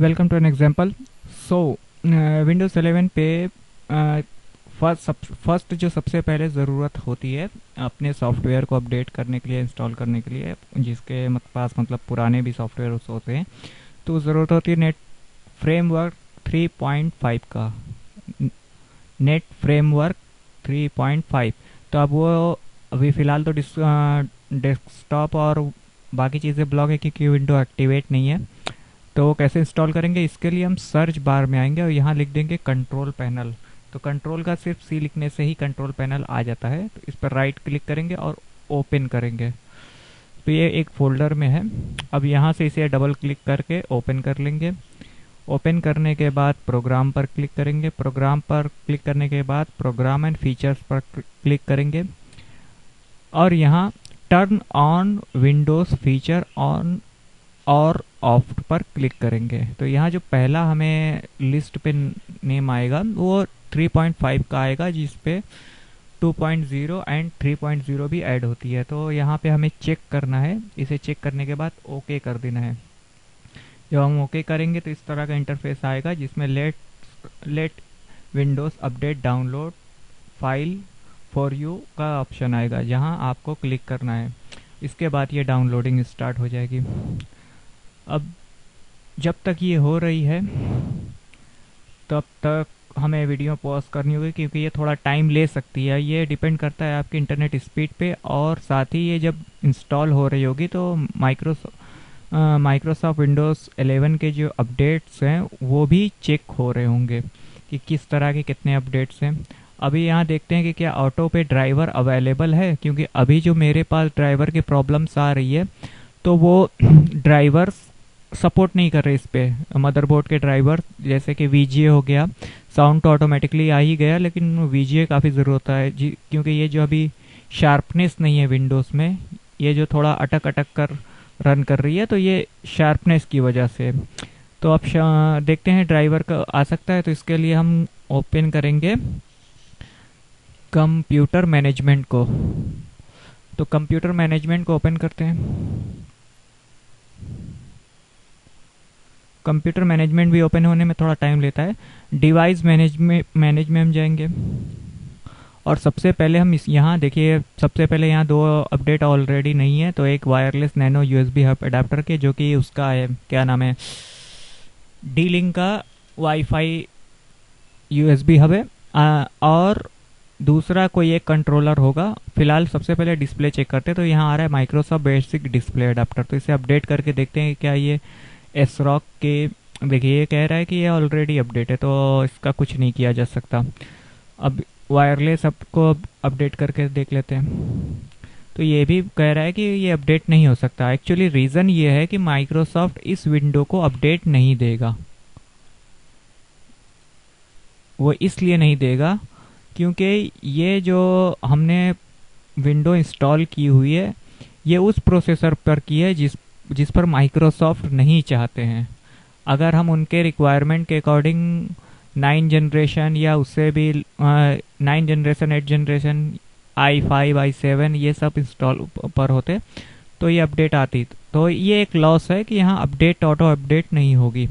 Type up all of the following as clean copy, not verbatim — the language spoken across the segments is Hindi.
Welcome to an example. So Windows 11 पे फर्स्ट जो सबसे पहले ज़रूरत होती है अपने सॉफ्टवेयर को अपडेट करने के लिए, इंस्टॉल करने के लिए, जिसके पास मतलब पुराने भी सॉफ्टवेयर होते हैं, तो ज़रूरत होती है नेट फ्रेमवर्क 3.5 का। Net framework 3.5। तो अब वो अभी फ़िलहाल तो डेस्कटॉप और बाकी चीज़ें ब्लॉक है क्योंकि विंडो एक्टिवेट नहीं है। तो वो कैसे इंस्टॉल करेंगे, इसके लिए हम सर्च बार में आएंगे और यहाँ लिख देंगे कंट्रोल पैनल। तो कंट्रोल का सिर्फ सी लिखने से ही कंट्रोल पैनल आ जाता है। तो इस पर राइट क्लिक करेंगे और ओपन करेंगे। तो ये एक फोल्डर में है। अब यहाँ से इसे डबल क्लिक करके ओपन कर लेंगे। ओपन करने के बाद प्रोग्राम पर क्लिक करेंगे। प्रोग्राम पर क्लिक करने के बाद प्रोग्राम एंड फीचर्स पर क्लिक करेंगे और यहाँ turn on Windows feature on और ऑफ पर क्लिक करेंगे। तो यहाँ जो पहला हमें लिस्ट पे नेम आएगा वो 3.5 का आएगा, जिस पे 2.0 एंड 3.0 भी ऐड होती है। तो यहाँ पे हमें चेक करना है। इसे चेक करने के बाद ओके कर देना है। जब हम ओके करेंगे तो इस तरह का इंटरफेस आएगा जिसमें let Windows update download file for you का ऑप्शन आएगा, जहाँ आपको क्लिक करना है। इसके बाद ये डाउनलोडिंग स्टार्ट हो जाएगी। अब जब तक ये हो रही है तब तक हमें वीडियो पॉज करनी होगी क्योंकि ये थोड़ा टाइम ले सकती है। ये डिपेंड करता है आपके इंटरनेट स्पीड पे, और साथ ही ये जब इंस्टॉल हो रही होगी तो माइक्रोसॉफ्ट विंडोज़ 11 के जो अपडेट्स हैं वो भी चेक हो रहे होंगे कि किस तरह के कितने अपडेट्स हैं। अभी यहाँ देखते हैं कि क्या ऑटो पे ड्राइवर अवेलेबल है, क्योंकि अभी जो मेरे पास ड्राइवर की प्रॉब्लम्स आ रही है तो वो ड्राइवर्स सपोर्ट नहीं कर रहे इस पे। मदरबोर्ड के ड्राइवर जैसे कि VGA हो गया, साउंड तो ऑटोमेटिकली आ ही गया, लेकिन VGA काफ़ी ज़रूरत होता है जी, क्योंकि ये जो अभी शार्पनेस नहीं है विंडोज़ में, ये जो थोड़ा अटक अटक कर रन कर रही है, तो ये शार्पनेस की वजह से। तो अब देखते हैं ड्राइवर का आ सकता है। तो इसके लिए हम ओपन करेंगे कंप्यूटर मैनेजमेंट को। तो कंप्यूटर मैनेजमेंट को ओपन करते हैं। कंप्यूटर मैनेजमेंट भी ओपन होने में थोड़ा टाइम लेता है। डिवाइस मैनेजमेंट में जाएंगे और सबसे पहले हम इस यहाँ देखिए, सबसे पहले यहाँ दो अपडेट ऑलरेडी नहीं है। तो एक wireless nano USB hub adapter के, जो कि उसका है, क्या नाम है, D-Link का वाईफाई USB हब है, और दूसरा कोई एक कंट्रोलर होगा। फिलहाल सबसे पहले डिस्प्ले चेक करते हैं। तो यहाँ आ रहा है माइक्रोसॉफ्ट बेसिक डिस्प्ले अडेप्टर। तो इसे अपडेट करके देखते हैं कि क्या ये एसरॉक के, देखिए ये कह रहा है कि ये ऑलरेडी अपडेट है, तो इसका कुछ नहीं किया जा सकता। अब वायरलेस को अपडेट करके देख लेते हैं। तो ये भी कह रहा है कि ये अपडेट नहीं हो सकता। एक्चुअली रीज़न ये है कि माइक्रोसॉफ्ट इस विंडो को अपडेट नहीं देगा। वो इसलिए नहीं देगा क्योंकि ये जो हमने विंडो इंस्टॉल की हुई है ये उस प्रोसेसर पर की है जिस पर माइक्रोसॉफ्ट नहीं चाहते हैं। अगर हम उनके रिक्वायरमेंट के अकॉर्डिंग 9 जनरेशन या उससे भी 9 जनरेशन 8 जनरेशन i5 i7 ये सब इंस्टॉल पर होते तो ये अपडेट आती। तो ये एक लॉस है कि यहाँ अपडेट ऑटो अपडेट नहीं होगी।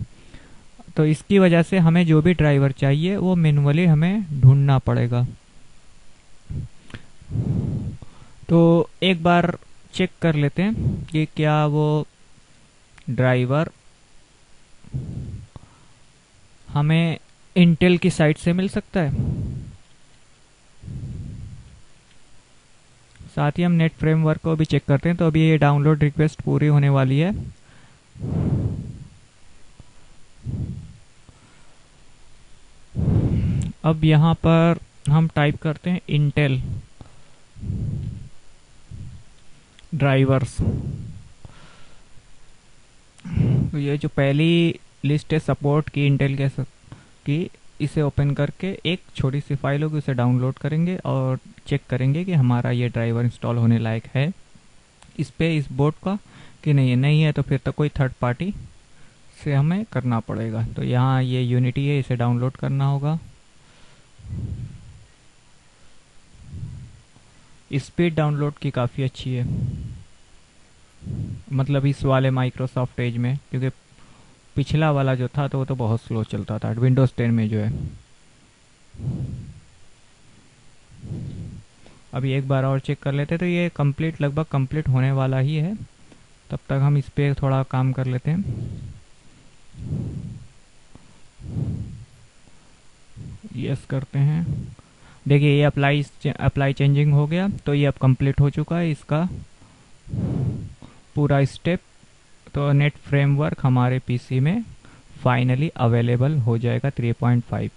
तो इसकी वजह से हमें जो भी ड्राइवर चाहिए वो मैनुअली हमें ढूंढना पड़ेगा। तो एक बार चेक कर लेते हैं कि क्या वो ड्राइवर हमें इंटेल की साइट से मिल सकता है। साथ ही हम नेट फ्रेमवर्क को भी चेक करते हैं। तो अभी ये डाउनलोड रिक्वेस्ट पूरी होने वाली है। अब यहाँ पर हम टाइप करते हैं इंटेल ड्राइवर्स। तो ये जो पहली लिस्ट है सपोर्ट की इंटेल के की, इसे ओपन करके एक छोटी सी फाइल होगी उसे डाउनलोड करेंगे और चेक करेंगे कि हमारा ये ड्राइवर इंस्टॉल होने लायक है इस पे, इस बोर्ड का, कि नहीं है तो फिर तो कोई थर्ड पार्टी से हमें करना पड़ेगा। तो यहाँ ये यूनिटी है, इसे डाउनलोड करना होगा। स्पीड डाउनलोड की काफ़ी अच्छी है, मतलब इस वाले माइक्रोसॉफ्ट एज में, क्योंकि पिछला वाला जो था तो वो तो बहुत स्लो चलता था विंडोज़ 10 में जो है। अभी एक बार और चेक कर लेते हैं, तो ये कंप्लीट लगभग कंप्लीट होने वाला ही है। तब तक हम इस पर थोड़ा काम कर लेते हैं। यस करते हैं। देखिए ये अप्लाई चेंजिंग हो गया, तो ये अब कंप्लीट हो चुका है इसका पूरा स्टेप। तो नेट फ्रेमवर्क हमारे पीसी में फाइनली अवेलेबल हो जाएगा 3.5।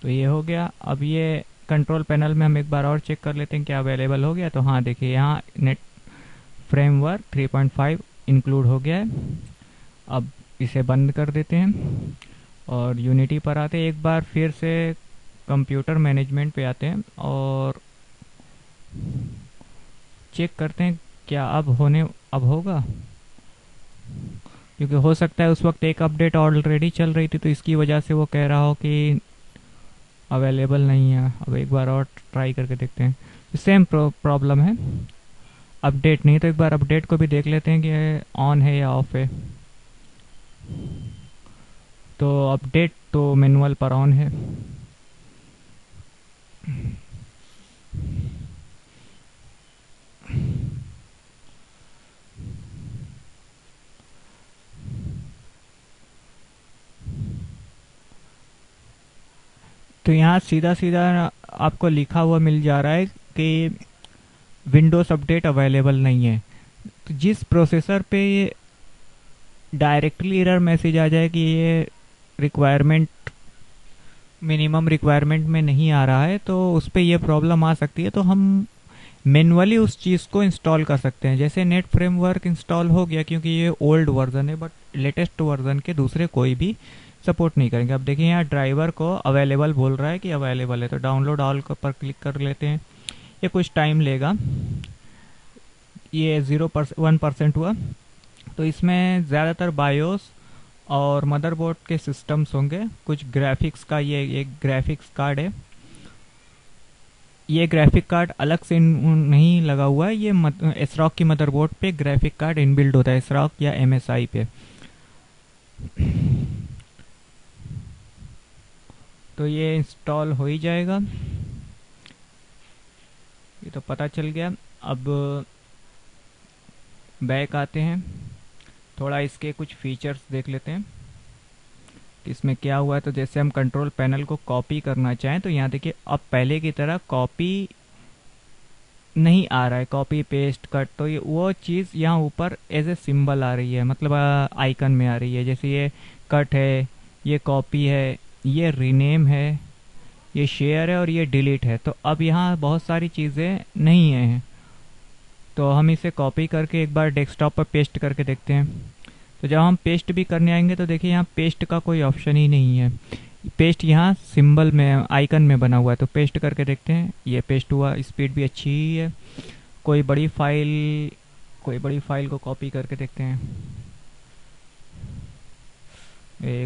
तो ये हो गया। अब ये कंट्रोल पैनल में हम एक बार और चेक कर लेते हैं क्या अवेलेबल हो गया। तो हाँ देखिए यहाँ नेट फ्रेमवर्क 3.5 इंक्लूड हो गया है। अब इसे बंद कर देते हैं और यूनिटी पर आते हैं। एक बार फिर से कंप्यूटर मैनेजमेंट पे आते हैं और चेक करते हैं क्या अब होगा, क्योंकि हो सकता है उस वक्त एक अपडेट ऑलरेडी चल रही थी तो इसकी वजह से वो कह रहा हो कि अवेलेबल नहीं है। अब एक बार और ट्राई करके देखते हैं। सेम प्रॉब्लम है, अपडेट नहीं। तो एक बार अपडेट को भी देख लेते हैं कि ऑन है या ऑफ है। तो अपडेट तो मैनुअल पर ऑन है। तो यहाँ सीधा सीधा आपको लिखा हुआ मिल जा रहा है कि विंडोज़ अपडेट अवेलेबल नहीं है। तो जिस प्रोसेसर पे ये डायरेक्टली एरर मैसेज आ जाए कि ये रिक्वायरमेंट मिनिमम रिक्वायरमेंट में नहीं आ रहा है, तो उस पर यह प्रॉब्लम आ सकती है। तो हम मैनुअली उस चीज़ को इंस्टॉल कर सकते हैं। जैसे नेट फ्रेमवर्क इंस्टॉल हो गया, क्योंकि ये ओल्ड वर्जन है, बट लेटेस्ट वर्जन के दूसरे कोई भी सपोर्ट नहीं करेंगे। अब देखिए यहाँ ड्राइवर को अवेलेबल बोल रहा है कि अवेलेबल है, तो डाउनलोड ऑल पर क्लिक कर लेते हैं। ये कुछ टाइम लेगा। ये 1% हुआ। तो इसमें ज़्यादातर बायोस और मदरबोर्ड के सिस्टम्स होंगे। कुछ ग्राफिक्स का ये एक ग्राफिक्स कार्ड है। ये ग्राफिक कार्ड अलग से नहीं लगा हुआ है। ये एसरॉक की मदरबोर्ड पे ग्राफिक कार्ड इनबिल्ड होता है, एसरॉक या एमएसआई पे। तो ये इंस्टॉल हो ही जाएगा। ये तो पता चल गया। अब बैक आते हैं, थोड़ा इसके कुछ फीचर्स देख लेते हैं कि इसमें क्या हुआ है। तो जैसे हम कंट्रोल पैनल को कॉपी करना चाहें तो यहाँ देखिए अब पहले की तरह कॉपी नहीं आ रहा है, कॉपी पेस्ट कट। तो ये वो चीज़ यहाँ ऊपर एज ए सिंबल आ रही है, मतलब आइकन में आ रही है। जैसे ये कट है, ये कॉपी है, ये रीनेम है, ये शेयर है और ये डिलीट है। तो अब यहाँ बहुत सारी चीज़ें नहीं हैं। तो हम इसे कॉपी करके एक बार डेस्कटॉप पर पेस्ट करके देखते हैं। तो जब हम पेस्ट भी करने आएंगे तो देखिए यहाँ पेस्ट का कोई ऑप्शन ही नहीं है। पेस्ट यहाँ सिंबल में आइकन में बना हुआ है। तो पेस्ट करके देखते हैं, ये पेस्ट हुआ। स्पीड भी अच्छी ही है। कोई बड़ी फाइल को कॉपी करके देखते हैं।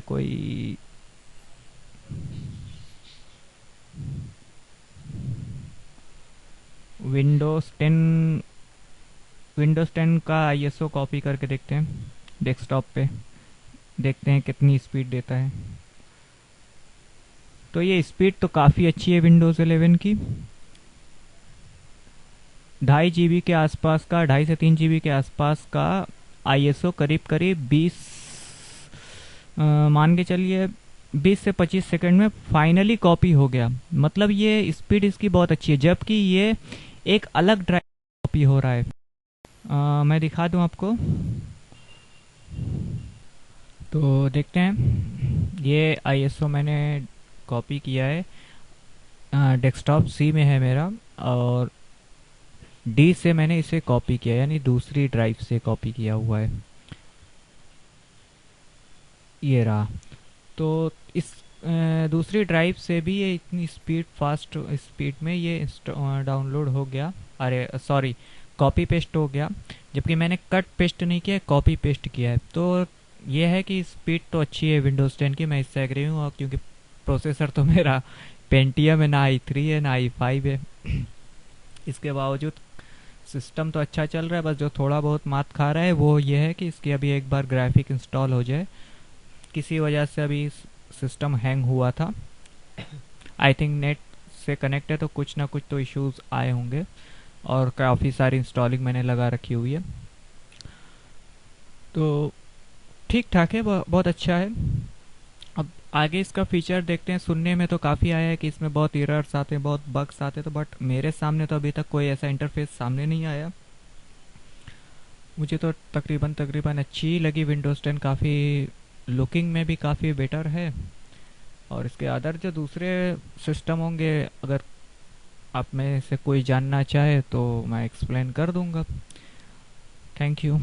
कोई विंडोज़ 10 का आईएसओ कॉपी करके देखते हैं डेस्कटॉप पे, देखते हैं कितनी स्पीड देता है। तो ये स्पीड तो काफ़ी अच्छी है विंडोज़ 11 की। 2.5 GB के आसपास का, 2.5 से 3 GB के आसपास का आईएसओ करीब करीब 20 मान के चलिए 20 से 25 सेकंड में फाइनली कॉपी हो गया। मतलब ये स्पीड इसकी बहुत अच्छी है, जबकि ये एक अलग ड्राइव कॉपी हो रहा है। मैं दिखा दूं आपको, तो देखते हैं। ये आईएसओ मैंने कॉपी किया है, डेस्कटॉप सी में है मेरा, और डी से मैंने इसे कॉपी किया, यानी दूसरी ड्राइव से कॉपी किया हुआ है। ये रहा। तो इस दूसरी ड्राइव से भी ये इतनी फास्ट स्पीड में ये डाउनलोड हो गया, अरे सॉरी कॉपी पेस्ट हो गया। जबकि मैंने कट पेस्ट नहीं किया, कॉपी पेस्ट किया है। तो ये है कि स्पीड तो अच्छी है विंडोज़ 10 की, मैं इससे एग्री हूँ, और क्योंकि प्रोसेसर तो मेरा पेंटियम है, ना i3 है ना i5 है। इसके बावजूद सिस्टम तो अच्छा चल रहा है, बस जो थोड़ा बहुत मात खा रहा है वो ये है कि इसकी अभी एक बार ग्राफिक इंस्टॉल हो जाए, किसी वजह से अभी सिस्टम हैंग हुआ था। आई थिंक नेट से कनेक्ट है तो कुछ ना कुछ तो इश्यूज आए होंगे, और काफ़ी सारी इंस्टॉलिंग मैंने लगा रखी हुई है, तो ठीक ठाक है, बहुत अच्छा है। अब आगे इसका फीचर देखते हैं। सुनने में तो काफ़ी आया है कि इसमें बहुत एरर्स आते हैं, बहुत बग्स आते हैं, तो बट मेरे सामने तो अभी तक कोई ऐसा इंटरफेस सामने नहीं आया। मुझे तो तकरीबन तकरीबन अच्छी ही लगी विंडोज़ 10, काफ़ी लुकिंग में भी काफ़ी बेटर है। और इसके अदर जो दूसरे सिस्टम होंगे, अगर आप में से कोई जानना चाहे तो मैं एक्सप्लेन कर दूंगा। Thank you.